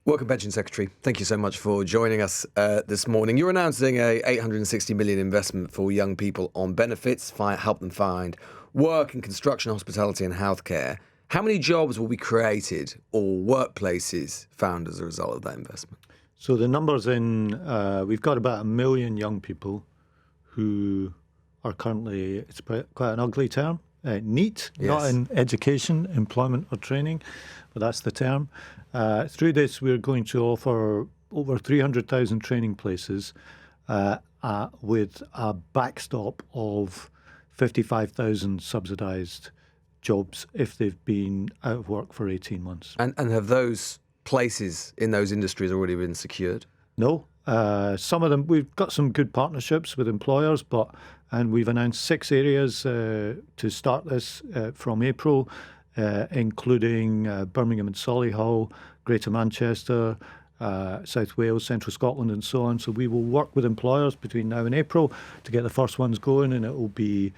Welcome, Pension Secretary. Thank you so much for joining us this morning. You're announcing a $860 million investment for young people on benefits, help them find work in construction, hospitality and healthcare. How many jobs will be created or workplaces found as a result of that investment? So the numbers we've got about 1 million young people who are currently, it's quite an ugly term, NEET, Yes. Not in education, employment or training, but that's the term. Through this, we're going to offer over 300,000 training places with a backstop of 55,000 subsidised jobs if they've been out of work for 18 months. And have those places in those industries already been secured? No. Some of them, we've got some good partnerships with employers, and we've announced 6 areas to start this from April, including Birmingham and Solihull, Greater Manchester, South Wales, Central Scotland and so on. So we will work with employers between now and April to get the first ones going, and it will be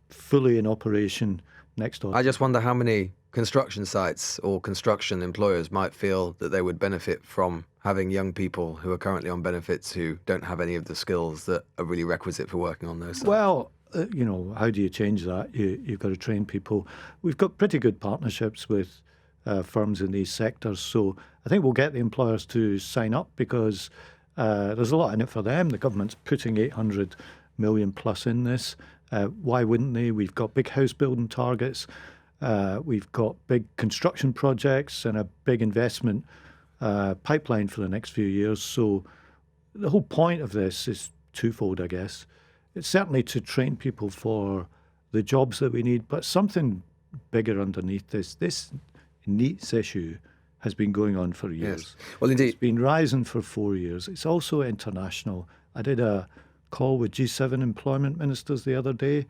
fully in operation next autumn. I just wonder how many construction sites or construction employers might feel that they would benefit from having young people who are currently on benefits who don't have any of the skills that are really requisite for working on those sites. Well, how do you change that? You've got to train people. We've got pretty good partnerships with firms in these sectors, so I think we'll get the employers to sign up because there's a lot in it for them. The government's putting 800 million plus in this. Why wouldn't they? We've got big house building targets. We've got big construction projects and a big investment pipeline for the next few years. So the whole point of this is twofold, I guess. It's certainly to train people for the jobs that we need, but something bigger underneath this. This NEETS issue has been going on for years. Yes. Well, indeed. It's been rising for 4 years. It's also international. I did a call with G7 employment ministers the other day.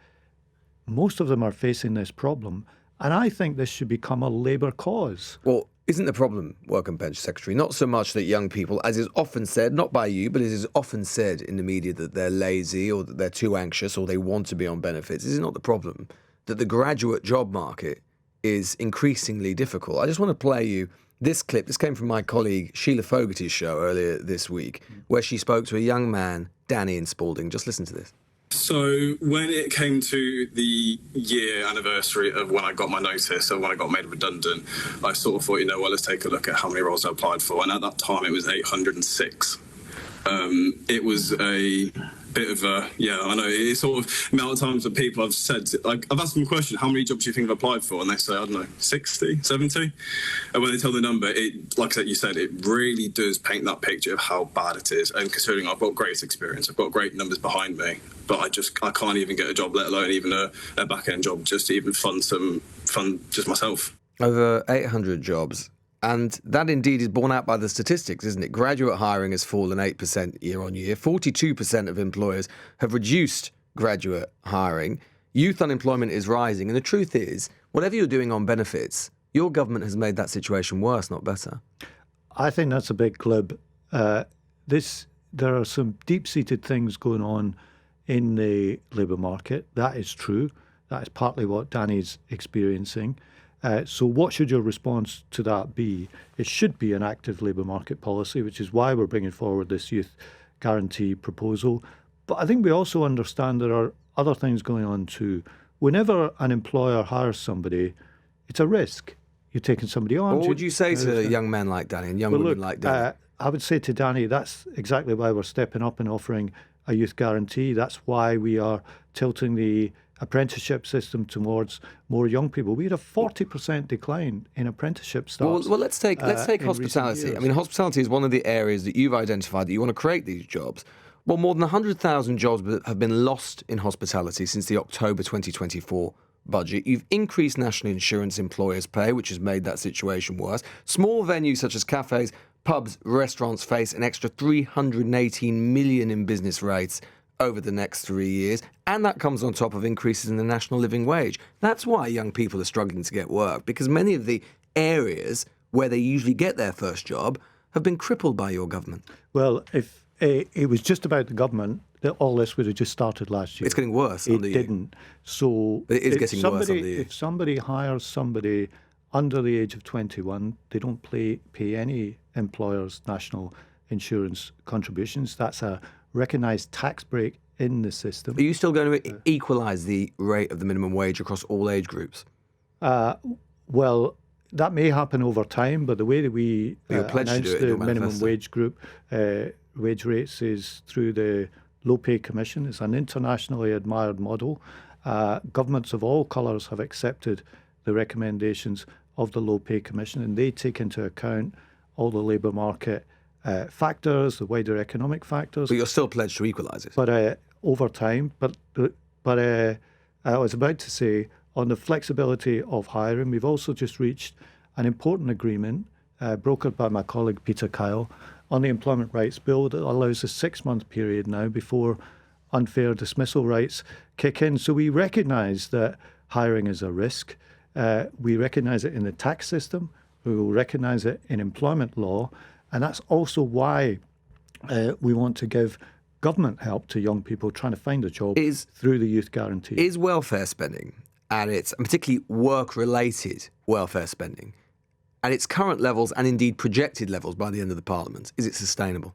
Most of them are facing this problem, and I think this should become a Labour cause. Well, isn't the problem, Work and Pension Secretary, not so much that young people, as is often said, not by you, but it is often said in the media that they're lazy or that they're too anxious or they want to be on benefits? Is it not the problem that the graduate job market is increasingly difficult? I just want to play you this clip. This came from my colleague Sheila Fogarty's show earlier this week, where she spoke to a young man, Danny in Spalding. Just listen to this. So when it came to the year anniversary of when I got my notice, or when I got made redundant, I sort of thought, let's take a look at how many roles I applied for. And at that time, it was 806. It was a bit of a, I know, it's sort of the amount of times that people have said, like, I've asked them a question, how many jobs do you think I've applied for? And they say, I don't know, 60, 70? And when they tell the number, it, like you said, it really does paint that picture of how bad it is. And considering I've got great experience, I've got great numbers behind me, but I can't even get a job, let alone even a back-end job, just to even fund just myself. Over 800 jobs. And that indeed is borne out by the statistics, isn't it? Graduate hiring has fallen 8% year on year. 42% of employers have reduced graduate hiring. Youth unemployment is rising. And the truth is, whatever you're doing on benefits, your government has made that situation worse, not better. I think that's a big glib. There are some deep-seated things going on in the labour market. That is true. That is partly what Danny's experiencing. So what should your response to that be? It should be an active labour market policy, which is why we're bringing forward this youth guarantee proposal. But I think we also understand there are other things going on too. Whenever an employer hires somebody, it's a risk. You're taking somebody on. What would you say to a young man like Danny and young women like Danny? I would say to Danny, that's exactly why we're stepping up and offering a youth guarantee. That's why we are tilting the apprenticeship system towards more young people. We had a 40% decline in apprenticeship starts. Well, let's take hospitality. I mean, hospitality is one of the areas that you've identified that you want to create these jobs. Well, more than 100,000 jobs have been lost in hospitality since the October 2024 budget. You've increased national insurance employers' pay, which has made that situation worse. Small venues such as cafes, pubs, restaurants face an extra $318 million in business rates over the next 3 years, and that comes on top of increases in the national living wage. That's why young people are struggling to get work, because many of the areas where they usually get their first job have been crippled by your government. Well, if it was just about the government, all this would have just started last year. It's getting worse under you. It didn't. So but it is getting worse under you. If somebody hires somebody under the age of 21, they don't pay any employer's national insurance contributions. That's a recognised tax break in the system. Are you still going to equalise the rate of the minimum wage across all age groups? Well, that may happen over time, but the way that we announce the minimum wage group wage rates is through the Low Pay Commission. It's an internationally admired model. Governments of all colours have accepted the recommendations of the Low Pay Commission, and they take into account all the labour market factors, the wider economic factors. But you're still pledged to equalise it. But over time, but I was about to say, on the flexibility of hiring, we've also just reached an important agreement brokered by my colleague Peter Kyle on the Employment Rights Bill that allows a 6-month period now before unfair dismissal rights kick in. So we recognise that hiring is a risk. We recognise it in the tax system. We will recognise it in employment law. And that's also why we want to give government help to young people trying to find a job through the Youth Guarantee. Is welfare spending, and particularly work-related welfare spending, at its current levels and indeed projected levels by the end of the Parliament, is it sustainable?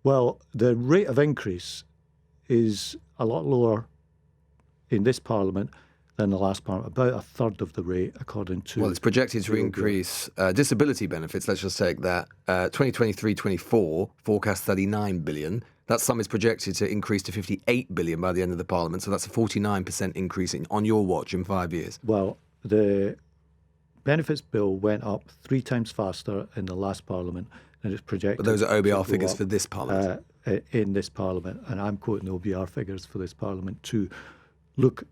Well, the rate of increase is a lot lower in this Parliament than the last Parliament, about a third of the rate, according to... Well, it's projected to increase disability benefits. Let's just take that. 2023-24 forecast 39 billion. That sum is projected to increase to 58 billion by the end of the Parliament. So that's a 49% increase on your watch in 5 years. Well, the benefits bill went up 3 times faster in the last Parliament than it's projected. But those are OBR figures for this Parliament. In this Parliament, and I'm quoting OBR figures for this Parliament too. Look,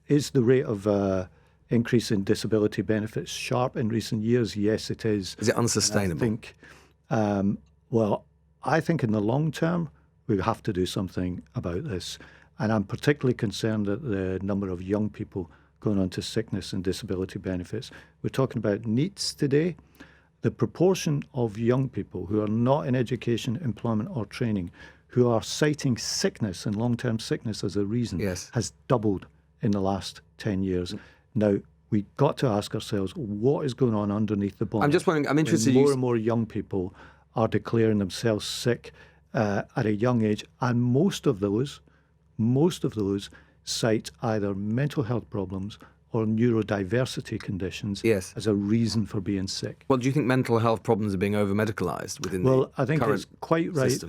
is the rate of increase in disability benefits sharp in recent years? Yes, it is. Is it unsustainable? I think in the long term, we have to do something about this. And I'm particularly concerned at the number of young people going on to sickness and disability benefits. We're talking about NEETS today. The proportion of young people who are not in education, employment or training, who are citing sickness and long-term sickness as a reason, has doubled in the last 10 years. Now, we've got to ask ourselves, what is going on underneath the bonnet? I'm just wondering, I'm interested... More and more young people are declaring themselves sick at a young age, and most of those cite either mental health problems or neurodiversity conditions as a reason for being sick. Well, do you think mental health problems are being over-medicalised within the current system? Well, I think it's quite right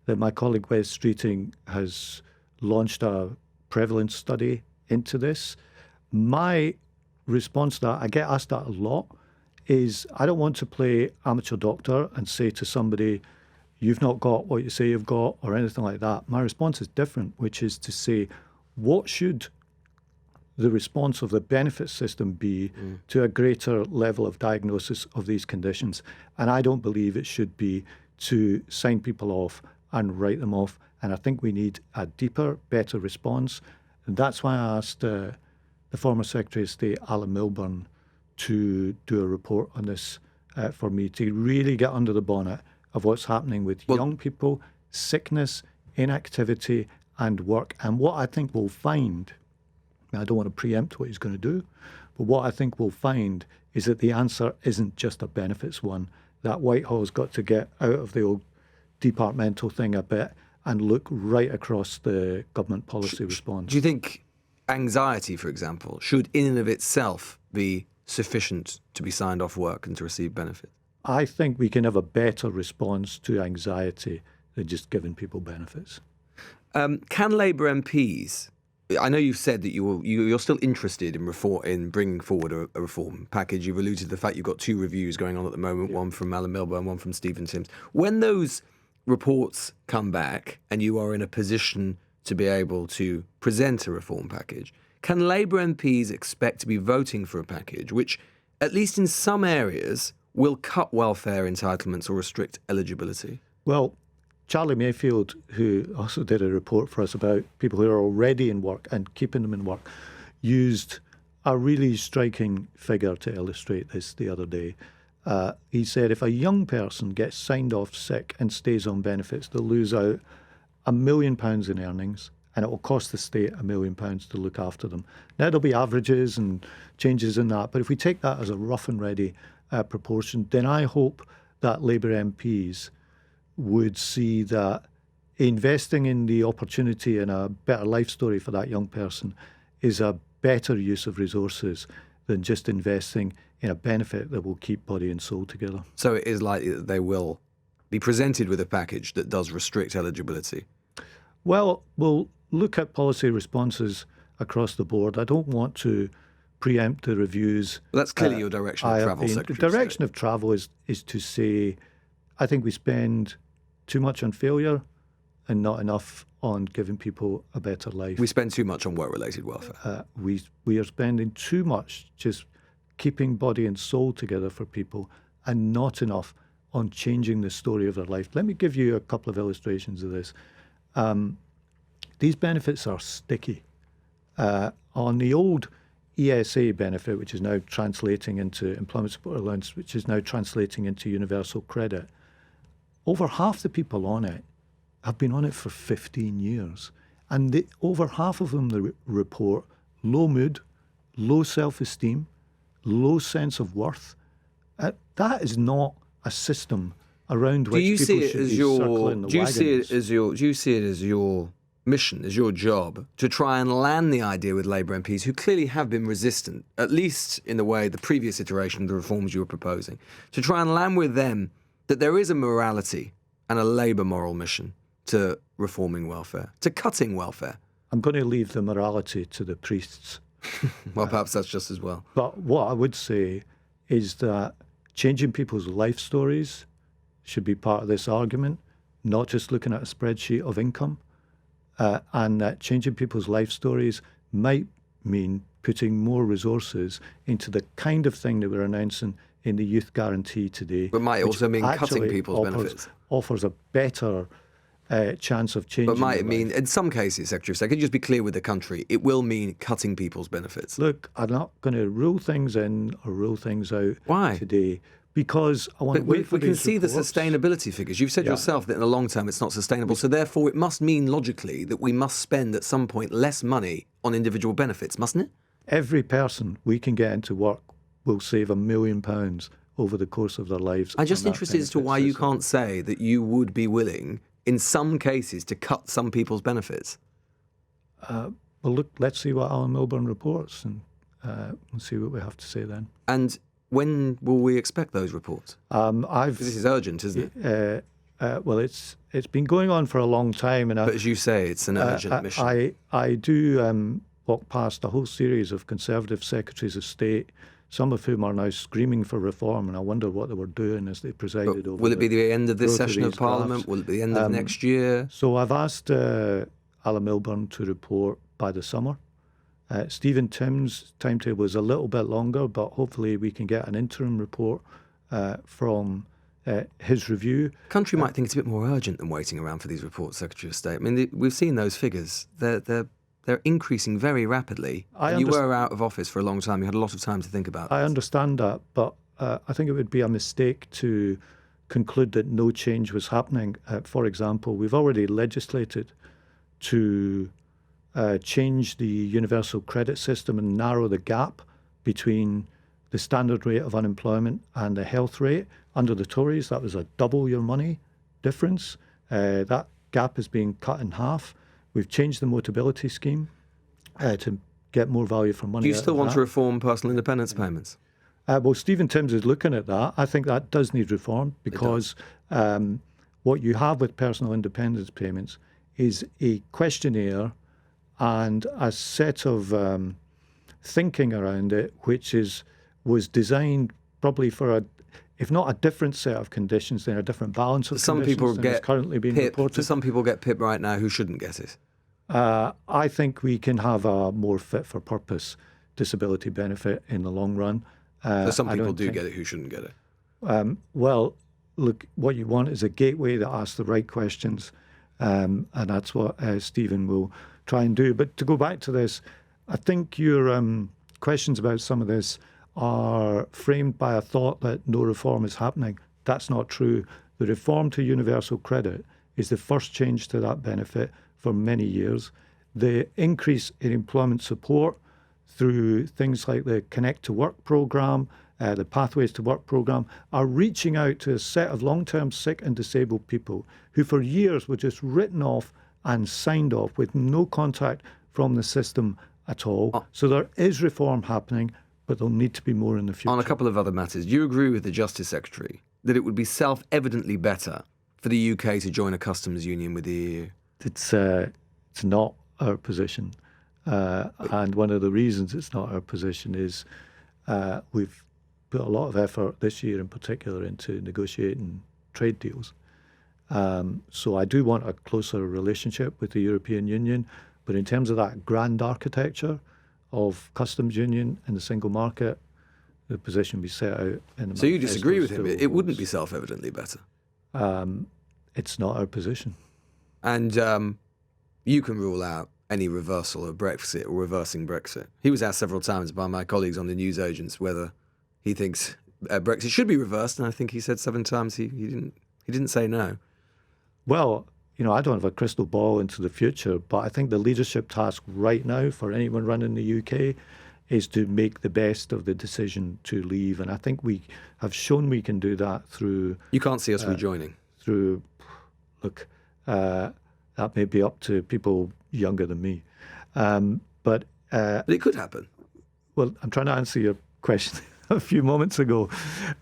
that my colleague Wes Streeting has launched a prevalence study into this. My response to that, I get asked that a lot, is I don't want to play amateur doctor and say to somebody, you've not got what you say you've got, or anything like that. My response is different, which is to say, what should the response of the benefit system be to a greater level of diagnosis of these conditions? And I don't believe it should be to sign people off and write them off. And I think we need a deeper, better response. And that's why I asked the former Secretary of State, Alan Milburn, to do a report on this for me, to really get under the bonnet of what's happening with young people, sickness, inactivity and work. And what I think we'll find, I don't want to preempt what he's going to do, but what I think we'll find is that the answer isn't just a benefits one, that Whitehall's got to get out of the old departmental thing a bit and look right across the government policy response. Do you think anxiety, for example, should in and of itself be sufficient to be signed off work and to receive benefits? I think we can have a better response to anxiety than just giving people benefits. Can Labour MPs... I know you've said that you're still interested in bringing forward a reform package. You've alluded to the fact you've got 2 reviews going on at the moment, one from Alan Milburn, one from Stephen Timms. When those reports come back and you are in a position to be able to present a reform package, can Labour MPs expect to be voting for a package which, at least in some areas, will cut welfare entitlements or restrict eligibility? Well, Charlie Mayfield, who also did a report for us about people who are already in work and keeping them in work, used a really striking figure to illustrate this the other day. He said if a young person gets signed off sick and stays on benefits, they'll lose out £1 million in earnings and it will cost the state £1 million to look after them. Now, there'll be averages and changes in that, but if we take that as a rough and ready proportion, then I hope that Labour MPs would see that investing in the opportunity and a better life story for that young person is a better use of resources than just investing in a benefit that will keep body and soul together. So it is likely that they will be presented with a package that does restrict eligibility? Well, we'll look at policy responses across the board. I don't want to preempt the reviews. Well, that's clearly your direction of travel, Secretary. The direction of travel is to say, I think we spend too much on failure and not enough on giving people a better life. We spend too much on work-related welfare. We are spending too much just keeping body and soul together for people and not enough on changing the story of their life. Let me give you a couple of illustrations of this. These benefits are sticky. On the old ESA benefit, which is now translating into Employment Support Allowance, which is now translating into universal credit, over half the people on it have been on it for 15 years. And over half of them report low mood, low self-esteem, low sense of worth. That is not a system around which people should be circling the wagons. Do you see it as your mission, as your job, to try and land the idea with Labour MPs who clearly have been resistant, at least in the way the previous iteration of the reforms you were proposing, to try and land with them that there is a morality and a Labour moral mission to reforming welfare, to cutting welfare? I'm going to leave the morality to the priests. Well, perhaps that's just as well. But what I would say is that changing people's life stories should be part of this argument, not just looking at a spreadsheet of income. And that changing people's life stories might mean putting more resources into the kind of thing that we're announcing in the Youth Guarantee today. But might also mean cutting people's benefits. Offers a better chance of changing. But might it mean, in some cases, Secretary of State, can you just be clear with the country, it will mean cutting people's benefits? Look, I'm not going to rule things in or rule things out Why? Today. Because I want to wait for we can see reports. The sustainability figures. You've said yourself that in the long term it's not sustainable. So therefore it must mean logically that we must spend at some point less money on individual benefits, mustn't it? Every person we can get into work will save £1 million over the course of their lives. I'm just interested as to why you can't say that you would be willing, in some cases, to cut some people's benefits. Well, look, let's see what Alan Milburn reports, and we'll see what we have to say then. And when will we expect those reports? Because this is urgent, isn't it? Well, it's been going on for a long time, and but as you say, it's an urgent mission. I do walk past a whole series of Conservative secretaries of state, some of whom are now screaming for reform, and I wonder what they were doing as they presided over. Will it be the end of this session of Parliament? Will it be the end of next year? So I've asked Alan Milburn to report by the summer. Stephen Timms' timetable is a little bit longer, but hopefully we can get an interim report from his review. The country might think it's a bit more urgent than waiting around for these reports, Secretary of State. I mean, we've seen those figures. They're increasing very rapidly. You were out of office for a long time. You had a lot of time to think about this. I understand that, but I think it would be a mistake to conclude that no change was happening. For example, we've already legislated to change the universal credit system and narrow the gap between the standard rate of unemployment and the health rate. Under the Tories, that was a double your money difference. That gap is being cut in half. We've changed the Motability scheme to get more value for money. Do you still want to reform personal independence payments? Well, Stephen Timms is looking at that. I think that does need reform because what you have with personal independence payments is a questionnaire and a set of thinking around it, which was designed probably for if not a different set of conditions, then a different balance of conditions than is currently being reported. Do some people get PIP right now who shouldn't get it? I think we can have a more fit-for-purpose disability benefit in the long run. So some people do get it who shouldn't get it? Well, look, what you want is a gateway that asks the right questions, and that's what Stephen will try and do. But to go back to this, I think your questions about some of this are framed by a thought that no reform is happening. That's not true. The reform to universal credit is the first change to that benefit for many years. the increase in employment support through things like the Connect to Work programme, the Pathways to Work programme, are reaching out to a set of long-term sick and disabled people who for years were just written off and signed off with no contact from the system at all. So there is reform happening, but there'll need to be more in the future. On a couple of other matters, do you agree with the Justice Secretary that it would be self-evidently better for the UK to join a customs union with the EU? It's not our position. And one of the reasons it's not our position is we've put a lot of effort this year in particular into negotiating trade deals. So I do want a closer relationship with the European Union, but in terms of that grand architecture of customs union and the single market, the position we set out in the So you disagree with him? manifesto It wouldn't be self-evidently better? It's not our position. And you can rule out any reversal of Brexit or reversing Brexit. He was asked several times by my colleagues on the news agents whether he thinks Brexit should be reversed, and I think he said 7 times he didn't say no. Well, I don't have a crystal ball into the future, but I think the leadership task right now for anyone running the UK is to make the best of the decision to leave. And I think we have shown we can do that through... You can't see us rejoining? Look, that may be up to people younger than me. But it could happen. Well, I'm trying to answer your question a few moments ago.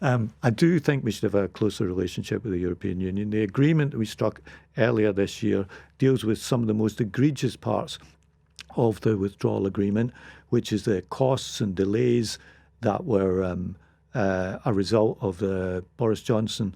I do think we should have a closer relationship with the European Union. The agreement that we struck earlier this year deals with some of the most egregious parts of the withdrawal agreement, which is the costs and delays that were a result of the Boris Johnson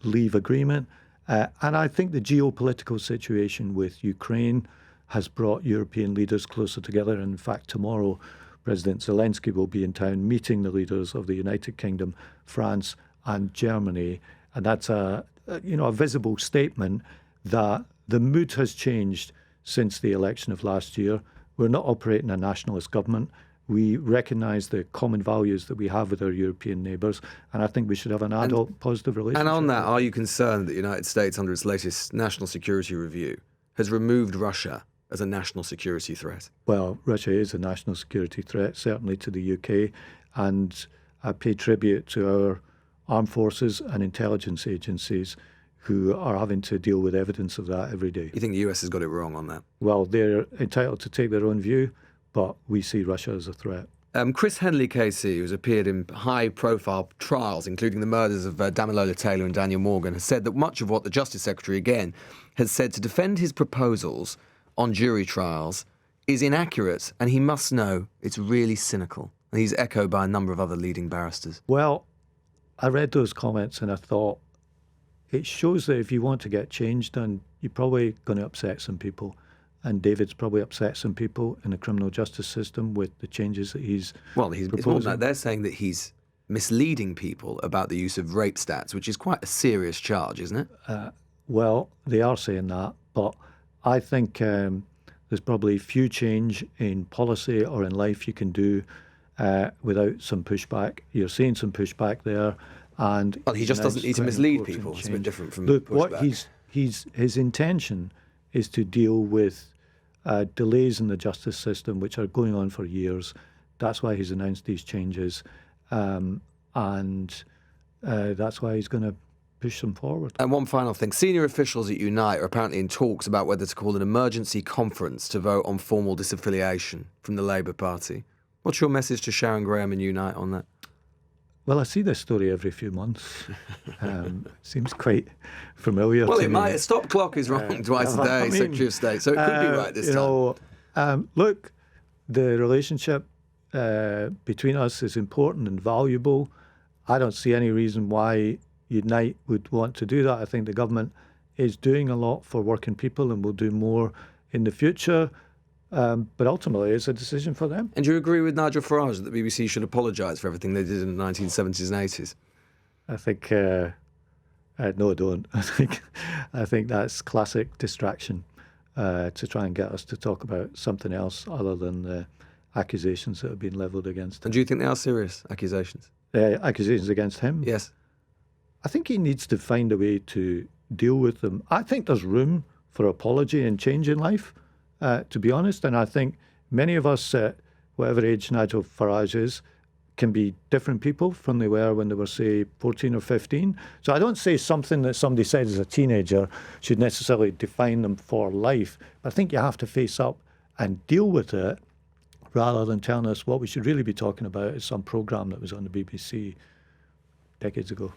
leave agreement. And I think the geopolitical situation with Ukraine has brought European leaders closer together. In fact, tomorrow, President Zelensky will be in town meeting the leaders of the United Kingdom, France and Germany. And that's a visible statement that the mood has changed since the election of last year. We're not operating a nationalist government. We recognise the common values that we have with our European neighbours, and I think we should have an adult, positive relationship. And on that, are you concerned that the United States, under its latest national security review, has removed Russia as a national security threat? Well, Russia is a national security threat, certainly to the UK, and I pay tribute to our armed forces and intelligence agencies who are having to deal with evidence of that every day. You think the US has got it wrong on that? Well, they're entitled to take their own view, but we see Russia as a threat. Chris Henley KC, who's appeared in high-profile trials, including the murders of Damilola Taylor and Daniel Morgan, has said that much of what the Justice Secretary, again, has said to defend his proposals on jury trials is inaccurate, and he must know it's really cynical. And he's echoed by a number of other leading barristers. Well, I read those comments and I thought, it shows that if you want to get change done, you're probably going to upset some people. And David's probably upset some people in the criminal justice system with the changes that he's proposing. It's more than that. They're saying that he's misleading people about the use of rape stats, which is quite a serious charge, isn't it? Well, they are saying that, but I think there's probably few change in policy or in life you can do without some pushback. You're seeing some pushback there. And well, he just doesn't need to mislead people. It's a bit different from pushback. What his intention is to deal with delays in the justice system, which are going on for years. That's why he's announced these changes. And that's why he's going to push them forward. And one final thing. Senior officials at Unite are apparently in talks about whether to call an emergency conference to vote on formal disaffiliation from the Labour Party. What's your message to Sharon Graham and Unite on that? Well, I see this story every few months. Seems quite familiar to me. Well, a stop clock is wrong twice a day, Secretary of State, so it could be right this time. Look, the relationship between us is important and valuable. I don't see any reason why Unite would want to do that. I think the government is doing a lot for working people and will do more in the future. But ultimately, it's a decision for them. And do you agree with Nigel Farage that the BBC should apologise for everything they did in the 1970s and 80s? I think, no, I don't. I think that's classic distraction to try and get us to talk about something else other than the accusations that have been levelled against him. And do you think they are serious accusations? Accusations against him? Yes. I think he needs to find a way to deal with them. I think there's room for apology and change in life. to be honest. And I think many of us, whatever age Nigel Farage is, can be different people from they were when they were, say, 14 or 15. So I don't say something that somebody said as a teenager should necessarily define them for life. But I think you have to face up and deal with it rather than telling us what we should really be talking about is some programme that was on the BBC decades ago.